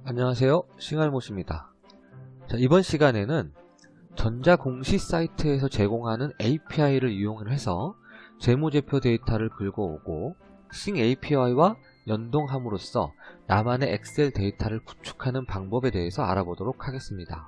안녕하세요, 싱알못입니다. 이번 시간에는 전자공시 사이트에서 제공하는 API를 이용해서 재무제표 데이터를 긁어오고 싱 API와 연동함으로써 나만의 엑셀 데이터를 구축하는 방법에 대해서 알아보도록 하겠습니다.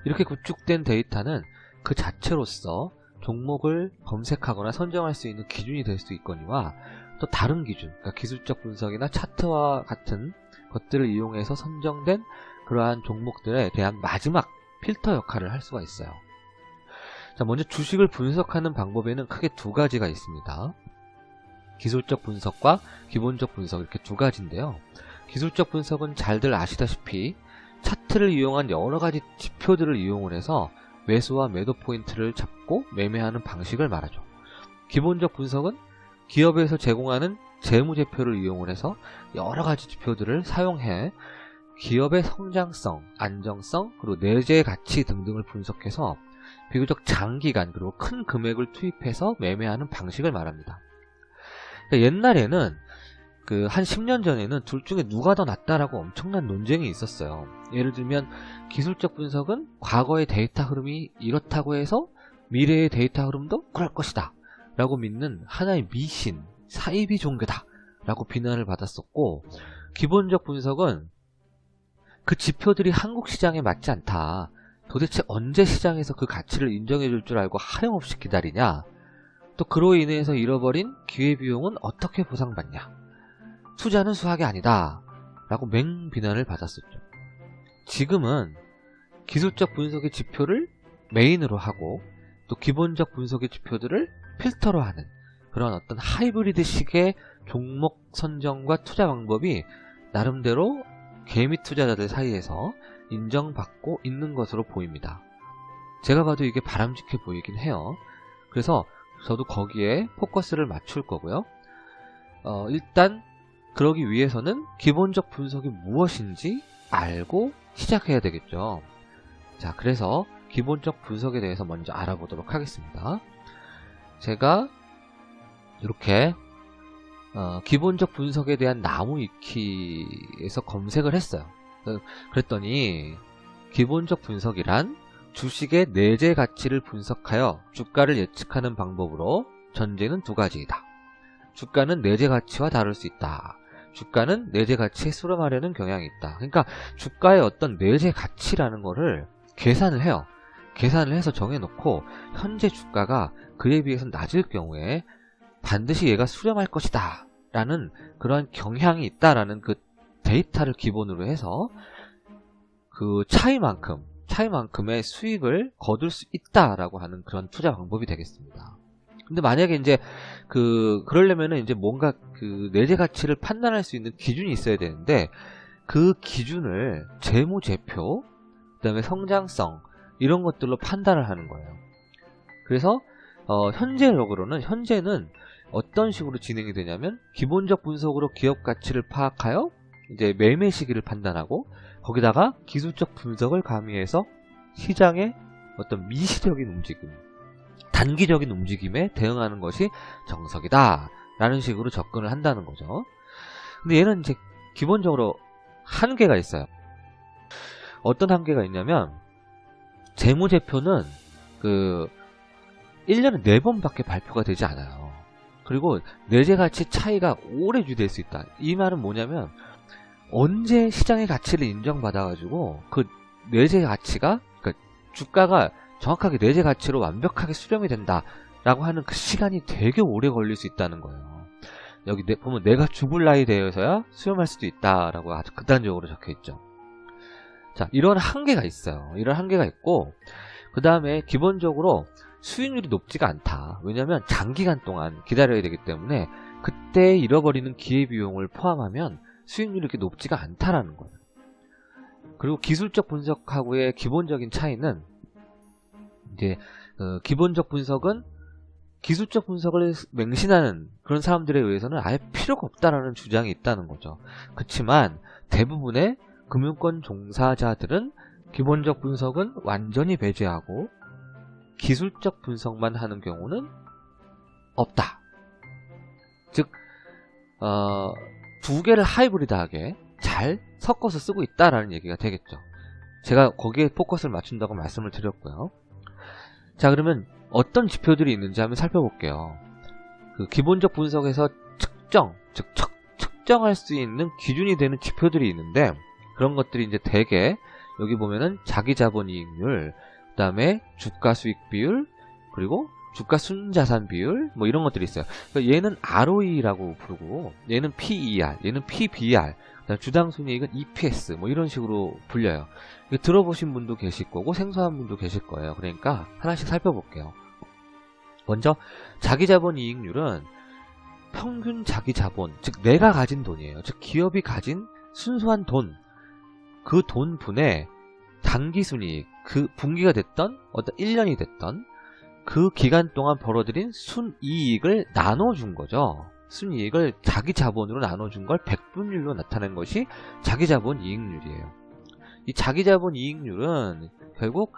이렇게 구축된 데이터는 그 자체로서 종목을 검색하거나 선정할 수 있는 기준이 될 수 있거니와 또 다른 기준, 그러니까 기술적 분석이나 차트와 같은 것들을 이용해서 선정된 그러한 종목들에 대한 마지막 필터 역할을 할 수가 있어요. 먼저 주식을 분석하는 방법에는 크게 두 가지가 있습니다. 기술적 분석과 기본적 분석, 이렇게 두 가지인데요. 기술적 분석은 잘들 아시다시피 차트를 이용한 여러 가지 지표들을 이용을 해서 매수와 매도 포인트를 잡고 매매하는 방식을 말하죠. 기본적 분석은 기업에서 제공하는 재무제표를 이용을 해서 여러 가지 지표들을 사용해 기업의 성장성, 안정성, 그리고 내재 가치 등등을 분석해서 비교적 장기간 그리고 큰 금액을 투입해서 매매하는 방식을 말합니다. 옛날에는 한 10년 전에는 둘 중에 누가 더 낫다라고 엄청난 논쟁이 있었어요. 예를 들면 기술적 분석은 과거의 데이터 흐름이 이렇다고 해서 미래의 데이터 흐름도 그럴 것이다 라고 믿는 하나의 미신, 사이비 종교다 라고 비난을 받았었고, 기본적 분석은 그 지표들이 한국 시장에 맞지 않다, 도대체 언제 시장에서 그 가치를 인정해 줄 줄 알고 하염없이 기다리냐, 또 그로 인해서 잃어버린 기회비용은 어떻게 보상받냐, 투자는 수학이 아니다 라고 맹비난을 받았었죠. 지금은 기술적 분석의 지표를 메인으로 하고 또 기본적 분석의 지표들을 필터로 하는 그런 어떤 하이브리드식의 종목 선정과 투자 방법이 나름대로 개미 투자자들 사이에서 인정받고 있는 것으로 보입니다. 제가 봐도 이게 바람직해 보이긴 해요. 그래서 저도 거기에 포커스를 맞출 거고요. 일단 그러기 위해서는 기본적 분석이 무엇인지 알고 시작해야 되겠죠. 자, 그래서 기본적 분석에 대해서 먼저 알아보도록 하겠습니다. 제가 이렇게 기본적 분석에 대한 나무위키에서 검색을 했어요. 그랬더니 기본적 분석이란 주식의 내재 가치를 분석하여 주가를 예측하는 방법으로 전제는 두 가지이다. 주가는 내재 가치와 다를 수 있다. 주가는 내재 가치에 수렴하려는 경향이 있다. 그러니까 주가의 어떤 내재 가치라는 거를 계산을 해요. 계산을 해서 정해놓고 현재 주가가 그에 비해서 낮을 경우에 반드시 얘가 수렴할 것이다 라는 그런 경향이 있다라는 그 데이터를 기본으로 해서 그 차이만큼의 수익을 거둘 수 있다라고 하는 그런 투자 방법이 되겠습니다. 근데 만약에 이제 그러려면은 이제 뭔가 그 내재 가치를 판단할 수 있는 기준이 있어야 되는데, 그 기준을 재무제표, 그다음에 성장성 이런 것들로 판단을 하는 거예요. 그래서 현재는 어떤 식으로 진행이 되냐면, 기본적 분석으로 기업 가치를 파악하여 이제 매매 시기를 판단하고, 거기다가 기술적 분석을 가미해서 시장의 어떤 미시적인 움직임, 단기적인 움직임에 대응하는 것이 정석이다 라는 식으로 접근을 한다는 거죠. 근데 얘는 이제 기본적으로 한계가 있어요. 어떤 한계가 있냐면, 재무제표는 1년에 4번밖에 발표가 되지 않아요. 그리고 내재가치 차이가 오래 유지될 수 있다. 이 말은 뭐냐면, 언제 시장의 가치를 인정받아가지고 그 내재가치가, 그러니까 주가가 정확하게 내재가치로 완벽하게 수렴이 된다라고 하는 그 시간이 되게 오래 걸릴 수 있다는 거예요. 여기 보면 내가 죽을 나이 되어서야 수렴할 수도 있다라고 아주 극단적으로 적혀있죠. 자, 이런 한계가 있어요. 이런 한계가 있고, 그 다음에 기본적으로 수익률이 높지가 않다. 왜냐면 장기간 동안 기다려야 되기 때문에 그때 잃어버리는 기회비용을 포함하면 수익률이 그렇게 높지가 않다라는 거예요. 그리고 기술적 분석하고의 기본적인 차이는, 이제 기본적 분석은 기술적 분석을 맹신하는 그런 사람들에 의해서는 아예 필요가 없다라는 주장이 있다는 거죠. 그렇지만 대부분의 금융권 종사자들은 기본적 분석은 완전히 배제하고 기술적 분석만 하는 경우는 없다. 즉 두 개를 하이브리드하게 잘 섞어서 쓰고 있다라는 얘기가 되겠죠. 제가 거기에 포커스를 맞춘다고 말씀을 드렸고요. 자, 그러면 어떤 지표들이 있는지 한번 살펴볼게요. 그 기본적 분석에서 측정, 즉 측정할 수 있는 기준이 되는 지표들이 있는데, 그런 것들이 이제 대개 여기 보면은 자기자본이익률, 그 다음에 주가수익 비율, 그리고 주가 순자산 비율, 뭐 이런 것들이 있어요. 그러니까 얘는 ROE라고 부르고, 얘는 PER, 얘는 PBR, 그다음 주당 순이익은 EPS, 뭐 이런 식으로 불려요. 이거 들어보신 분도 계실 거고 생소한 분도 계실 거예요. 그러니까 하나씩 살펴볼게요. 먼저 자기자본 이익률은 평균 자기자본, 즉 내가 가진 돈이에요. 즉 기업이 가진 순수한 돈, 그 돈 분의 당기순이익, 그 분기가 됐던 어떤 1년이 됐던 그 기간 동안 벌어들인 순이익을 나눠준 거죠. 순이익을 자기자본으로 나눠준 걸 백분율로 나타낸 것이 자기자본 이익률이에요. 이 자기자본 이익률은 결국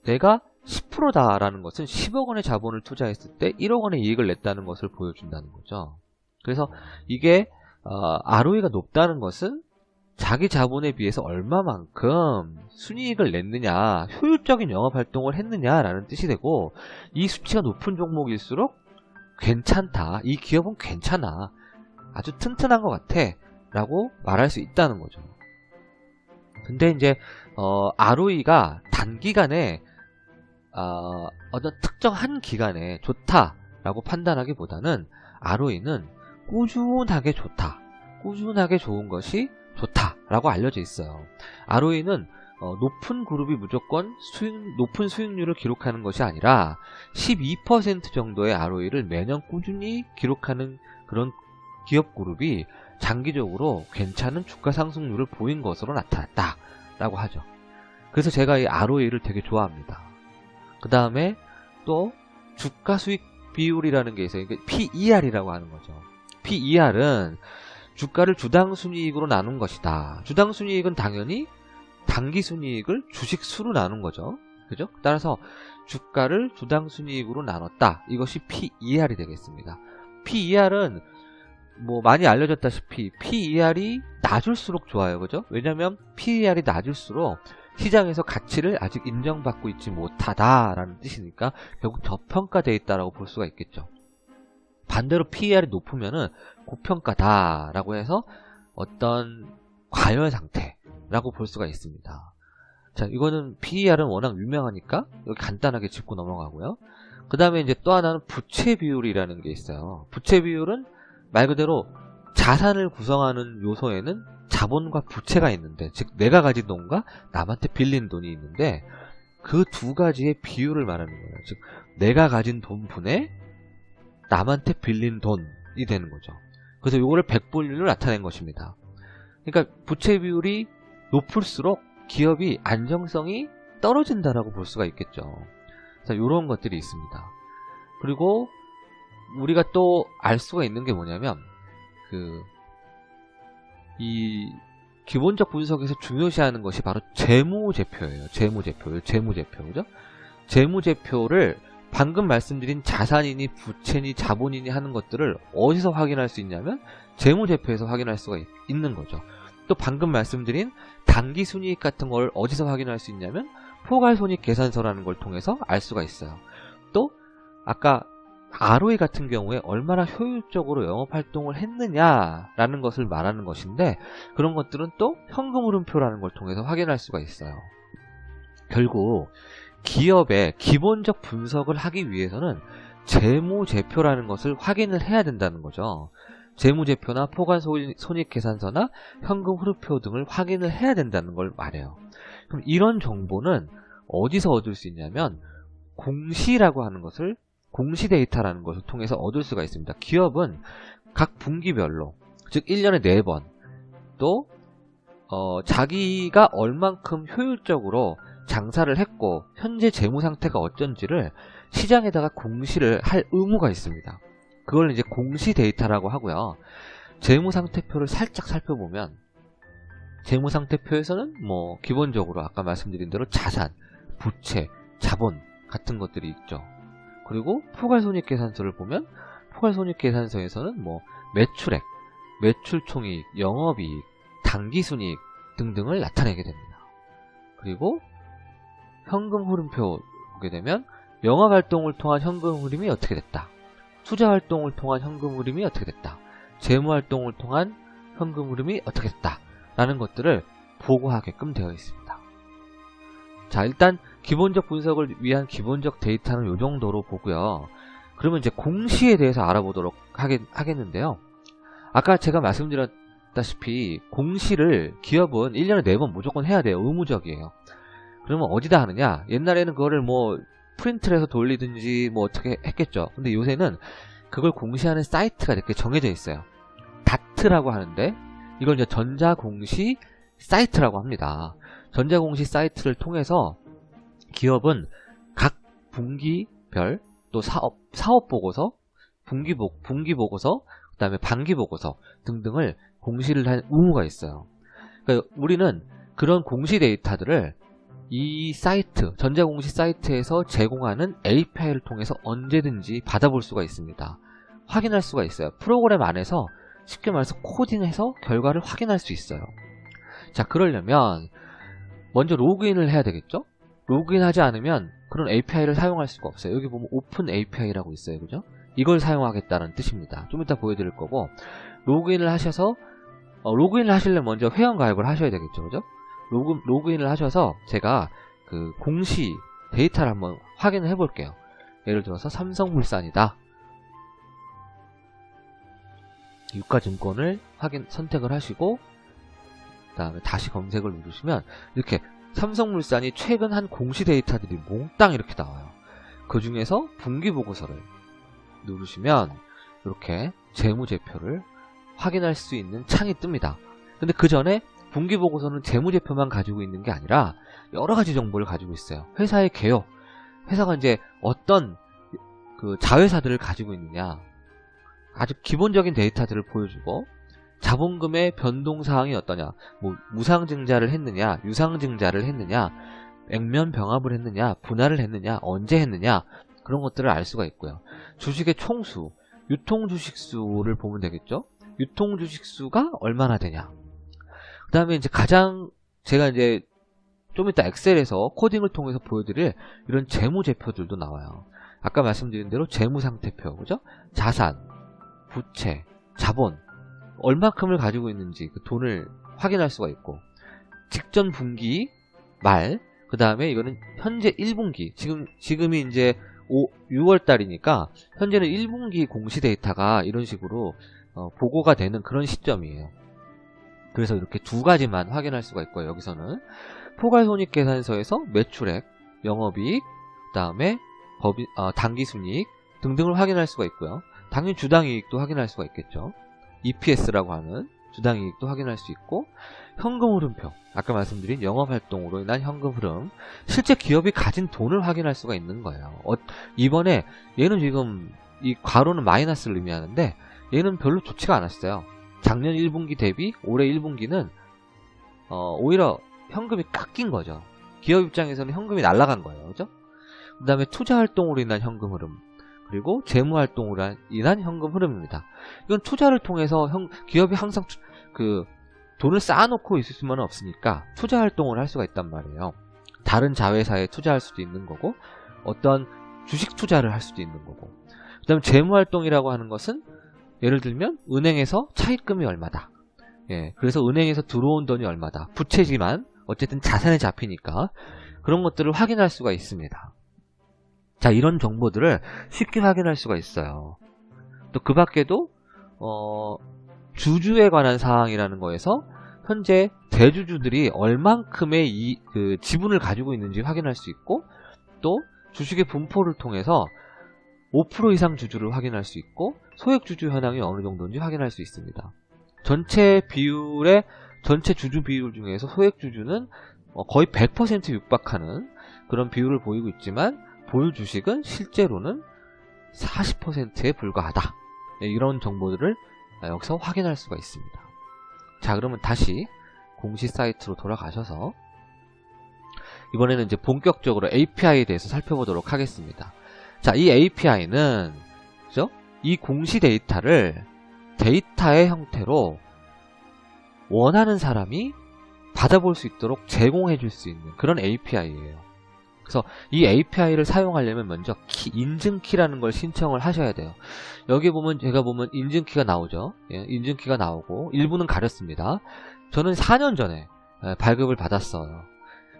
내가 10%다라는 것은 10억 원의 자본을 투자했을 때 1억 원의 이익을 냈다는 것을 보여준다는 거죠. 그래서 이게 ROE가 높다는 것은 자기 자본에 비해서 얼마만큼 순이익을 냈느냐, 효율적인 영업활동을 했느냐라는 뜻이 되고, 이 수치가 높은 종목일수록 괜찮다, 이 기업은 괜찮아, 아주 튼튼한 것 같아 라고 말할 수 있다는 거죠. 근데 이제 ROE가 단기간에 어떤 특정한 기간에 좋다라고 판단하기보다는 ROE는 꾸준하게 좋다, 꾸준하게 좋은 것이 좋다라고 알려져 있어요. ROE는 높은 그룹이 무조건 높은 수익률을 기록하는 것이 아니라 12% 정도의 ROE를 매년 꾸준히 기록하는 그런 기업 그룹이 장기적으로 괜찮은 주가 상승률을 보인 것으로 나타났다라고 하죠. 그래서 제가 이 ROE를 되게 좋아합니다. 그 다음에 또 주가 수익 비율이라는 게 있어요. PER이라고 하는 거죠. PER은 주가를 주당 순이익으로 나눈 것이다. 주당 순이익은 당연히 당기 순이익을 주식 수로 나눈 거죠. 그죠? 따라서 주가를 주당 순이익으로 나눴다. 이것이 PER이 되겠습니다. PER은 뭐 많이 알려졌다시피 PER이 낮을수록 좋아요. 그죠? 왜냐면 PER이 낮을수록 시장에서 가치를 아직 인정받고 있지 못하다라는 뜻이니까 결국 저평가되어 있다라고 볼 수가 있겠죠. 반대로 PER이 높으면은 고평가다라고 해서 어떤 과열 상태라고 볼 수가 있습니다. 자, 이거는 PER은 워낙 유명하니까 여기 간단하게 짚고 넘어가고요. 그 다음에 이제 또 하나는 부채 비율이라는 게 있어요. 부채 비율은 말 그대로 자산을 구성하는 요소에는 자본과 부채가 있는데, 즉 내가 가진 돈과 남한테 빌린 돈이 있는데 그 두 가지의 비율을 말하는 거예요. 즉 내가 가진 돈 분의 남한테 빌린 돈이 되는 거죠. 그래서 이거를 백분율로 나타낸 것입니다. 그러니까 부채 비율이 높을수록 기업이 안정성이 떨어진다라고 볼 수가 있겠죠. 자, 이런 것들이 있습니다. 그리고 우리가 또 알 수가 있는 게 뭐냐면 이 기본적 분석에서 중요시하는 것이 바로 재무제표예요. 재무제표, 그죠? 재무제표를 방금 말씀드린 자산이니 부채니 자본이니 하는 것들을 어디서 확인할 수 있냐면 재무제표에서 확인할 수가 있는 거죠. 또 방금 말씀드린 당기순이익 같은 걸 어디서 확인할 수 있냐면 포괄손익계산서라는 걸 통해서 알 수가 있어요. 또 아까 ROE 같은 경우에 얼마나 효율적으로 영업활동을 했느냐라는 것을 말하는 것인데, 그런 것들은 또 현금흐름표라는 걸 통해서 확인할 수가 있어요. 결국 기업의 기본적 분석을 하기 위해서는 재무제표라는 것을 확인을 해야 된다는 거죠. 재무제표나 포괄손익계산서나 현금흐름표 등을 확인을 해야 된다는 걸 말해요. 그럼 이런 정보는 어디서 얻을 수 있냐면 공시라고 하는 것을, 공시 데이터라는 것을 통해서 얻을 수가 있습니다. 기업은 각 분기별로, 즉 1년에 4번, 또 자기가 얼만큼 효율적으로 장사를 했고 현재 재무 상태가 어쩐지를 시장에다가 공시를 할 의무가 있습니다. 그걸 이제 공시 데이터라고 하고요. 재무 상태표를 살짝 살펴보면 재무 상태표에서는 뭐 기본적으로 아까 말씀드린 대로 자산, 부채, 자본 같은 것들이 있죠. 그리고 포괄손익계산서를 보면 포괄손익계산서에서는 뭐 매출액, 매출총이익, 영업이익, 당기순이익 등등을 나타내게 됩니다. 그리고 현금 흐름표 보게 되면 영업활동을 통한 현금 흐름이 어떻게 됐다, 투자활동을 통한 현금 흐름이 어떻게 됐다, 재무활동을 통한 현금 흐름이 어떻게 됐다 라는 것들을 보고하게끔 되어 있습니다. 자, 일단 기본적 분석을 위한 기본적 데이터는 이 정도로 보고요. 그러면 이제 공시에 대해서 알아보도록 하겠는데요. 아까 제가 말씀드렸다시피 공시를 기업은 1년에 4번 무조건 해야 돼요. 의무적이에요. 그러면 어디다 하느냐? 옛날에는 그거를 뭐 프린트를 해서 돌리든지 뭐 어떻게 했겠죠. 근데 요새는 그걸 공시하는 사이트가 이렇게 정해져 있어요. 다트라고 하는데 이걸 이제 전자공시 사이트라고 합니다. 전자공시 사이트를 통해서 기업은 각 분기별 또 사업 보고서, 분기 보고서, 그 다음에 반기 보고서 등등을 공시를 할 의무가 있어요. 그러니까 우리는 그런 공시 데이터들을 이 사이트, 전자공시 사이트에서 제공하는 API를 통해서 언제든지 받아볼 수가 있습니다. 확인할 수가 있어요. 프로그램 안에서 쉽게 말해서 코딩해서 결과를 확인할 수 있어요. 자, 그러려면 먼저 로그인을 해야 되겠죠? 로그인하지 않으면 그런 API를 사용할 수가 없어요. 여기 보면 오픈 API라고 있어요. 그죠? 이걸 사용하겠다는 뜻입니다. 좀 이따 보여드릴 거고, 로그인을 하셔서 로그인을 하시려면 먼저 회원 가입을 하셔야 되겠죠. 그죠? 로그인을 하셔서 제가 그 공시 데이터를 한번 확인을 해 볼게요. 예를 들어서 삼성물산이다. 유가증권을 선택을 하시고 그 다음에 다시 검색을 누르시면 이렇게 삼성물산이 최근 한 공시 데이터들이 몽땅 이렇게 나와요. 그 중에서 분기보고서를 누르시면 이렇게 재무제표를 확인할 수 있는 창이 뜹니다. 근데 그 전에 분기보고서는 재무제표만 가지고 있는 게 아니라 여러가지 정보를 가지고 있어요. 회사의 개요, 회사가 이제 어떤 그 자회사들을 가지고 있느냐, 아주 기본적인 데이터들을 보여주고, 자본금의 변동사항이 어떠냐, 뭐 무상증자를 했느냐, 유상증자를 했느냐, 액면 병합을 했느냐, 분할을 했느냐, 언제 했느냐, 그런 것들을 알 수가 있고요. 주식의 총수, 유통주식수를 보면 되겠죠. 유통주식수가 얼마나 되냐. 그 다음에 이제 가장 제가 이제 좀 이따 엑셀에서 코딩을 통해서 보여드릴 이런 재무제표들도 나와요. 아까 말씀드린 대로 재무상태표, 그죠? 자산, 부채, 자본, 얼마큼을 가지고 있는지 그 돈을 확인할 수가 있고, 직전 분기 말, 그 다음에 이거는 현재 1분기, 지금이 이제 6월 달이니까 현재는 1분기 공시 데이터가 이런 식으로 보고가 되는 그런 시점이에요. 그래서 이렇게 두 가지만 확인할 수가 있고요. 여기서는 포괄손익계산서에서 매출액, 영업이익, 그 다음에 당기순이익 등등을 확인할 수가 있고요. 당연히 주당이익도 확인할 수가 있겠죠. EPS라고 하는 주당이익도 확인할 수 있고, 현금 흐름표, 아까 말씀드린 영업활동으로 인한 현금 흐름, 실제 기업이 가진 돈을 확인할 수가 있는 거예요. 이번에 얘는 지금 이 괄호는 마이너스를 의미하는데 얘는 별로 좋지가 않았어요. 작년 1분기 대비 올해 1분기는 오히려 현금이 깎인 거죠. 기업 입장에서는 현금이 날아간 거예요. 그죠? 그 다음에 투자활동으로 인한 현금 흐름, 그리고 재무활동으로 인한 현금 흐름입니다. 이건 투자를 통해서 기업이 항상 돈을 쌓아놓고 있을 수만은 없으니까 투자활동을 할 수가 있단 말이에요. 다른 자회사에 투자할 수도 있는 거고, 어떤 주식 투자를 할 수도 있는 거고. 그 다음에 재무활동이라고 하는 것은 예를 들면 은행에서 차입금이 얼마다, 예, 그래서 은행에서 들어온 돈이 얼마다, 부채지만 어쨌든 자산에 잡히니까 그런 것들을 확인할 수가 있습니다. 자, 이런 정보들을 쉽게 확인할 수가 있어요. 또 그 밖에도 주주에 관한 사항이라는 거에서 현재 대주주들이 얼만큼의 지분을 가지고 있는지 확인할 수 있고, 또 주식의 분포를 통해서 5% 이상 주주를 확인할 수 있고, 소액주주 현황이 어느 정도인지 확인할 수 있습니다. 전체 주주 비율 중에서 소액주주는 거의 100% 육박하는 그런 비율을 보이고 있지만, 보유 주식은 실제로는 40%에 불과하다. 이런 정보들을 여기서 확인할 수가 있습니다. 자, 그러면 다시 공시 사이트로 돌아가셔서 이번에는 이제 본격적으로 API에 대해서 살펴보도록 하겠습니다. 자, 이 API는 그죠? 이 공시 데이터를 데이터의 형태로 원하는 사람이 받아볼 수 있도록 제공해 줄 수 있는 그런 API예요. 그래서 이 API를 사용하려면 먼저 인증키라는 걸 신청을 하셔야 돼요. 여기 보면 제가 보면 인증키가 나오죠. 예, 인증키가 나오고 일부는 가렸습니다. 저는 4년 전에 발급을 받았어요.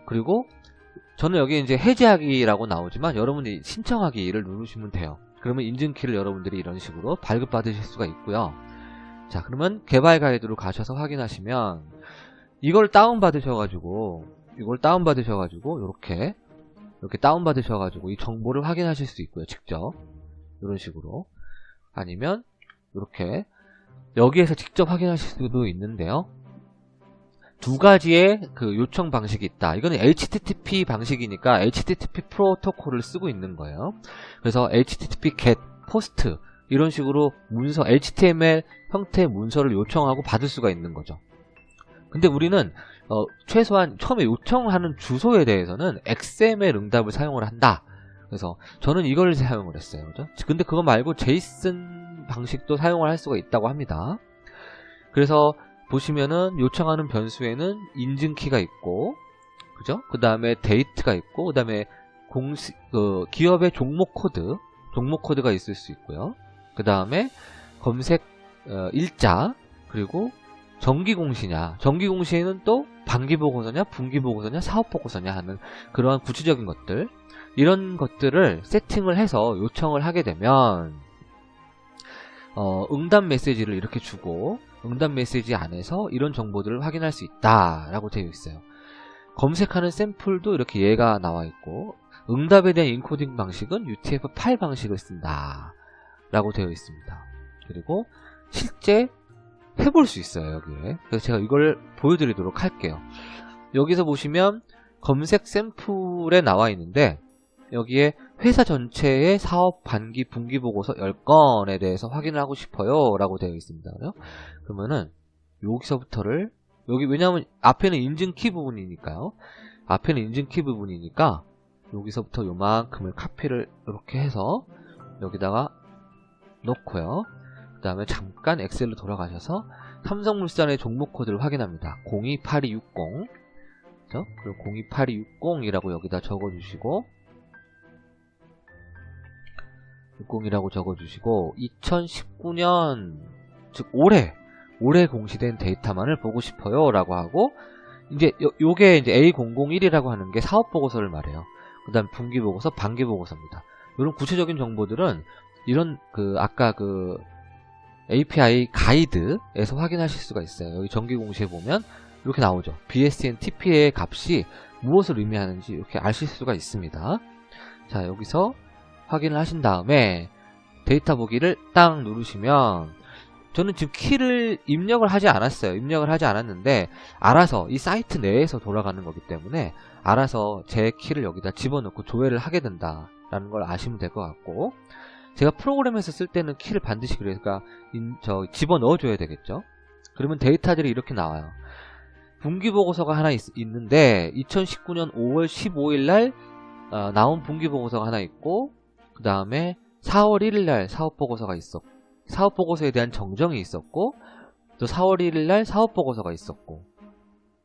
그리고 저는 여기 이제 해제하기라고 나오지만 여러분이 신청하기를 누르시면 돼요. 그러면 인증키를 여러분들이 이런 식으로 발급 받으실 수가 있고요. 자, 그러면 개발 가이드로 가셔서 확인하시면 이걸 다운받으셔가지고 이렇게 다운받으셔가지고 이 정보를 확인하실 수 있고요. 직접 이런 식으로, 아니면 이렇게 여기에서 직접 확인하실 수도 있는데요. 두 가지의 그 요청 방식이 있다. 이거는 HTTP 방식이니까 HTTP 프로토콜을 쓰고 있는 거예요. 그래서 HTTP GET, POST 이런 식으로 문서, HTML 형태의 문서를 요청하고 받을 수가 있는 거죠. 근데 우리는 최소한 처음에 요청하는 주소에 대해서는 XML 응답을 사용을 한다. 그래서 저는 이걸 사용을 했어요. 그죠? 근데 그거 말고 제이슨 방식도 사용을 할 수가 있다고 합니다. 그래서 보시면은 요청하는 변수에는 인증키가 있고, 그죠? 그 다음에 데이트가 있고, 그 다음에 기업의 종목 코드가 있을 수 있고요. 그 다음에 검색 일자, 그리고 정기공시냐, 정기공시에는 또 반기보고서냐, 분기보고서냐, 사업보고서냐 하는 그러한 구체적인 것들, 이런 것들을 세팅을 해서 요청을 하게 되면 응답 메시지를 이렇게 주고, 응답 메시지 안에서 이런 정보들을 확인할 수 있다 라고 되어 있어요. 검색하는 샘플도 이렇게 얘가 나와 있고, 응답에 대한 인코딩 방식은 UTF-8 방식을 쓴다 라고 되어 있습니다. 그리고 실제 해볼 수 있어요, 여기에. 그래서 제가 이걸 보여드리도록 할게요. 여기서 보시면 검색 샘플에 나와 있는데, 여기에 회사 전체의 사업 반기, 분기 보고서 10건에 대해서 확인을 하고 싶어요 라고 되어 있습니다. 그러면은 여기서부터를, 여기 왜냐하면 앞에는 인증키 부분이니까요. 앞에는 인증키 부분이니까 여기서부터 요만큼을 카피를 이렇게 해서 여기다가 넣고요. 그 다음에 잠깐 엑셀로 돌아가셔서 삼성물산의 종목 코드를 확인합니다. 028260, 그렇죠? 그리고 028260이라고 여기다 적어주시고, 60이라고 적어주시고, 2019년, 즉 올해 공시된 데이터만을 보고 싶어요 라고 하고, 이제 요게 이제 A001이라고 하는 게 사업보고서를 말해요. 그 다음 분기보고서, 반기보고서입니다. 이런 구체적인 정보들은 이런 아까 API 가이드에서 확인하실 수가 있어요. 여기 정기공시에 보면 이렇게 나오죠. BSN TP의 값이 무엇을 의미하는지 이렇게 아실 수가 있습니다. 자, 여기서 확인을 하신 다음에 데이터 보기를 딱 누르시면, 저는 지금 키를 입력을 하지 않았어요. 입력을 하지 않았는데 알아서 이 사이트 내에서 돌아가는 거기 때문에 알아서 제 키를 여기다 집어넣고 조회를 하게 된다라는 걸 아시면 될 것 같고, 제가 프로그램에서 쓸 때는 키를 반드시 그러니까 집어넣어 줘야 되겠죠. 그러면 데이터들이 이렇게 나와요. 분기보고서가 하나 있는데 2019년 5월 15일 날 나온 분기보고서가 하나 있고, 그 다음에 4월 1일 날 사업보고서가 있었고, 사업보고서에 대한 정정이 있었고, 또 4월 1일 날 사업보고서가 있었고,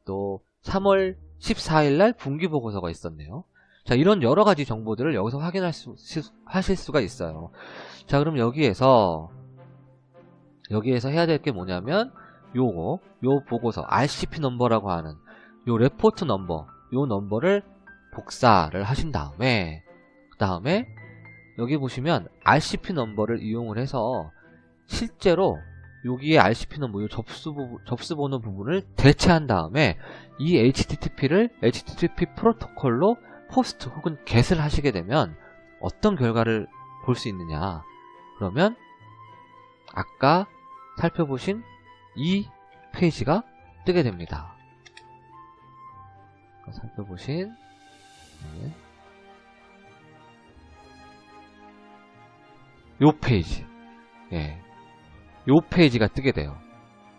또 3월 14일 날 분기보고서가 있었네요. 자, 이런 여러가지 정보들을 여기서 하실 수가 있어요. 자, 그럼 여기에서 해야 될 게 뭐냐면, 요 보고서, RCP 넘버라고 하는 요 레포트 넘버, 요 넘버를 복사를 하신 다음에, 그 다음에 여기 보시면 RCP 넘버를 이용을 해서 실제로 여기에 RCP 넘버, 요 접수번호 부분을 대체한 다음에 이 HTTP 프로토콜로 포스트 혹은 get을 하시게 되면 어떤 결과를 볼 수 있느냐. 그러면 아까 살펴보신 이 페이지가 뜨게 됩니다. 살펴보신 요 페이지, 요 페이지가 뜨게 돼요.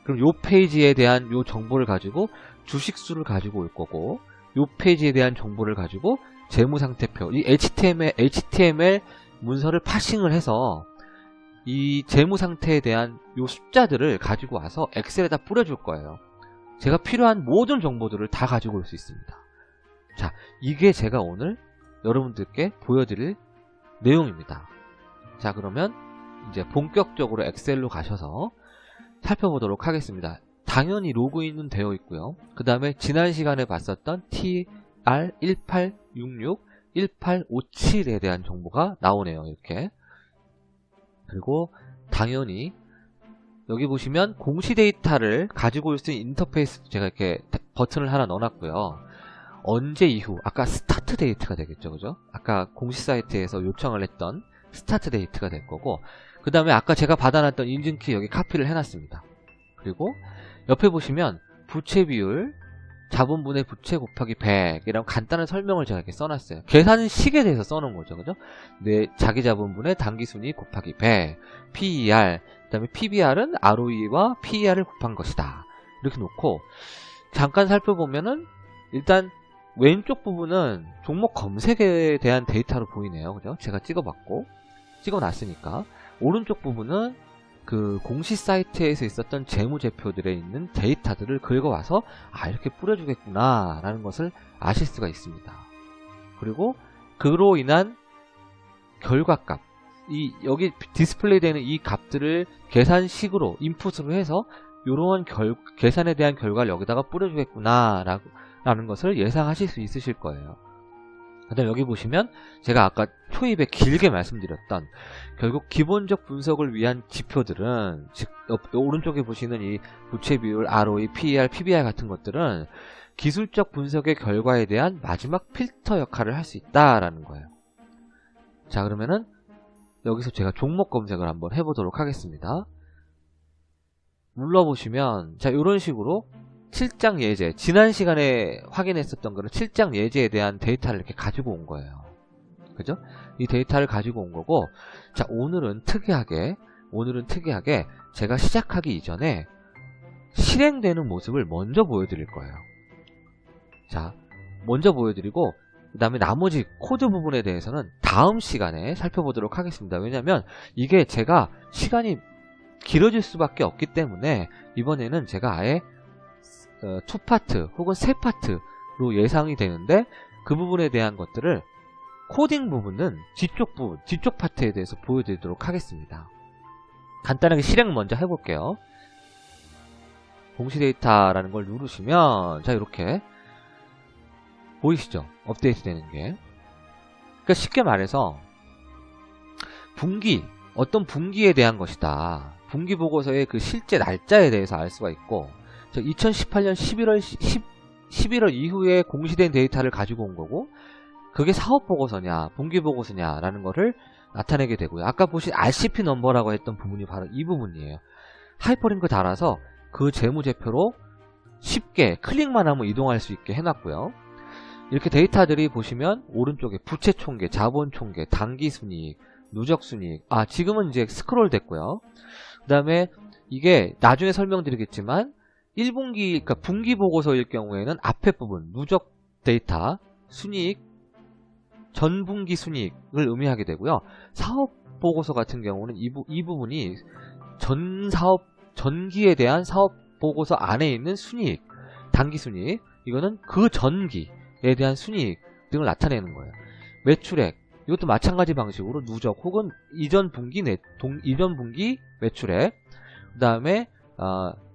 그럼 요 페이지에 대한 요 정보를 가지고 주식수를 가지고 올 거고, 요 페이지에 대한 정보를 가지고 재무상태표, 이 HTML 문서를 파싱을 해서 이 재무상태에 대한 요 숫자들을 가지고 와서 엑셀에다 뿌려줄 거예요. 제가 필요한 모든 정보들을 다 가지고 올 수 있습니다. 자, 이게 제가 오늘 여러분들께 보여드릴 내용입니다. 자, 그러면 이제 본격적으로 엑셀로 가셔서 살펴보도록 하겠습니다. 당연히 로그인은 되어 있고요. 그 다음에 지난 시간에 봤었던 TR1866, 1857에 대한 정보가 나오네요. 이렇게. 그리고 당연히 여기 보시면 공시 데이터를 가지고 올 수 있는 인터페이스 제가 이렇게 버튼을 하나 넣어놨고요. 언제 이후, 아까 스타트 데이트가 되겠죠, 그죠? 아까 공시 사이트에서 요청을 했던 스타트 데이트가 될 거고, 그 다음에 아까 제가 받아놨던 인증키 여기 카피를 해놨습니다. 그리고 옆에 보시면 부채 비율, 자본분의 부채 곱하기 100이라는 간단한 설명을 제가 이렇게 써놨어요. 계산식에 대해서 써놓은 거죠, 그죠? 자기 자본분의 당기순이익 곱하기 100, PER, 그 다음에 PBR은 ROE와 PER을 곱한 것이다. 이렇게 놓고 잠깐 살펴보면은 일단 왼쪽 부분은 종목 검색에 대한 데이터로 보이네요, 그죠? 제가 찍어놨으니까. 오른쪽 부분은 그 공시 사이트에서 있었던 재무제표들에 있는 데이터들을 긁어와서 이렇게 뿌려주겠구나 라는 것을 아실 수가 있습니다. 그리고 그로 인한 결과값, 여기 디스플레이 되는 이 값들을 계산식으로 인풋으로 해서 이런 계산에 대한 결과를 여기다가 뿌려주겠구나 라는 것을 예상하실 수 있으실 거예요. 그 다음 여기 보시면 제가 아까 초입에 길게 말씀드렸던 결국 기본적 분석을 위한 지표들은, 즉 오른쪽에 보시는 이 부채 비율, ROE, PER, PBR 같은 것들은 기술적 분석의 결과에 대한 마지막 필터 역할을 할 수 있다라는 거예요. 자, 그러면은 여기서 제가 종목 검색을 한번 해보도록 하겠습니다. 눌러보시면 자, 이런 식으로 7장 예제, 지난 시간에 확인했었던 거는 7장 예제에 대한 데이터를 이렇게 가지고 온 거예요. 그죠? 이 데이터를 가지고 온 거고, 자, 오늘은 특이하게 제가 시작하기 이전에 실행되는 모습을 먼저 보여드릴 거예요. 자, 먼저 보여드리고 그 다음에 나머지 코드 부분에 대해서는 다음 시간에 살펴보도록 하겠습니다. 왜냐면 이게 제가 시간이 길어질 수밖에 없기 때문에 이번에는 제가 아예 2파트 혹은 3파트로 예상이 되는데, 그 부분에 대한 것들을 코딩 부분은 뒤쪽 파트에 대해서 보여드리도록 하겠습니다. 간단하게 실행 먼저 해볼게요. 공시 데이터라는 걸 누르시면 자, 이렇게 보이시죠? 업데이트 되는 게. 그러니까 쉽게 말해서 어떤 분기에 대한 것이다. 분기 보고서의 그 실제 날짜에 대해서 알 수가 있고, 2018년 11월 이후에 공시된 데이터를 가지고 온 거고, 그게 사업보고서냐 분기보고서냐 라는 거를 나타내게 되고요. 아까 보신 RCP 넘버라고 했던 부분이 바로 이 부분이에요. 하이퍼링크 달아서 그 재무제표로 쉽게 클릭만 하면 이동할 수 있게 해놨고요. 이렇게 데이터들이 보시면 오른쪽에 부채총계, 자본총계, 당기순이익, 누적순이익, 지금은 이제 스크롤 됐고요. 그 다음에 이게 나중에 설명드리겠지만 1분기, 그러니까 분기보고서일 경우에는 앞에 부분, 누적 데이터, 순이익, 전분기 순이익을 의미하게 되고요. 사업보고서 같은 경우는 이 부분이 전기에 대한 사업보고서 안에 있는 순이익, 당기순이익, 이거는 그 전기에 대한 순이익 등을 나타내는 거예요. 매출액, 이것도 마찬가지 방식으로 누적 혹은 이전 분기 매출액, 그 다음에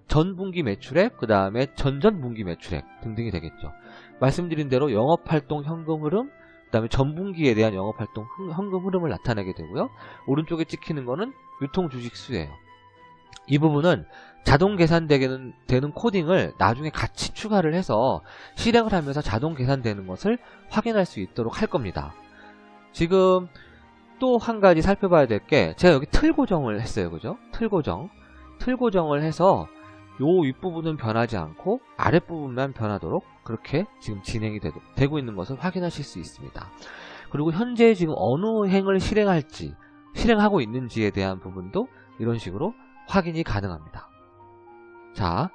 전분기 매출액, 그 다음에 전전분기 매출액 등등이 되겠죠. 말씀드린 대로 영업활동 현금 흐름, 그 다음에 전분기에 대한 영업활동 현금 흐름을 나타내게 되고요. 오른쪽에 찍히는 거는 유통주식수예요. 이 부분은 자동 계산되는 코딩을 나중에 같이 추가를 해서 실행을 하면서 자동 계산되는 것을 확인할 수 있도록 할 겁니다. 지금 또 한 가지 살펴봐야 될 게, 제가 여기 틀 고정을 했어요. 그죠? 틀 고정을 해서 요 윗부분은 변하지 않고 아랫부분만 변하도록 그렇게 지금 진행이 되고 있는 것을 확인하실 수 있습니다. 그리고 현재 지금 어느 행을 실행하고 있는지에 대한 부분도 이런 식으로 확인이 가능합니다. 자,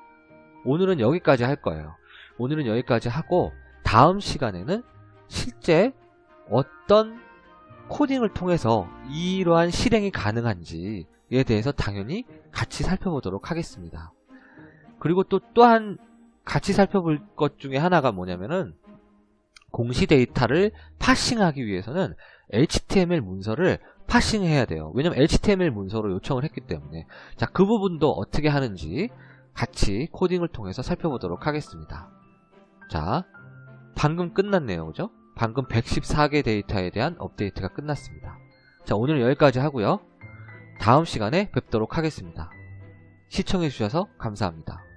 오늘은 여기까지 할 거예요. 오늘은 여기까지 하고 다음 시간에는 실제 어떤 코딩을 통해서 이러한 실행이 가능한지에 대해서 당연히 같이 살펴보도록 하겠습니다. 그리고 또한 같이 살펴볼 것 중에 하나가 뭐냐면은 공시 데이터를 파싱하기 위해서는 HTML 문서를 파싱해야 돼요. 왜냐면 HTML 문서로 요청을 했기 때문에. 자, 그 부분도 어떻게 하는지 같이 코딩을 통해서 살펴보도록 하겠습니다. 자, 방금 끝났네요. 그죠? 방금 114개 데이터에 대한 업데이트가 끝났습니다. 자, 오늘은 여기까지 하고요. 다음 시간에 뵙도록 하겠습니다. 시청해주셔서 감사합니다.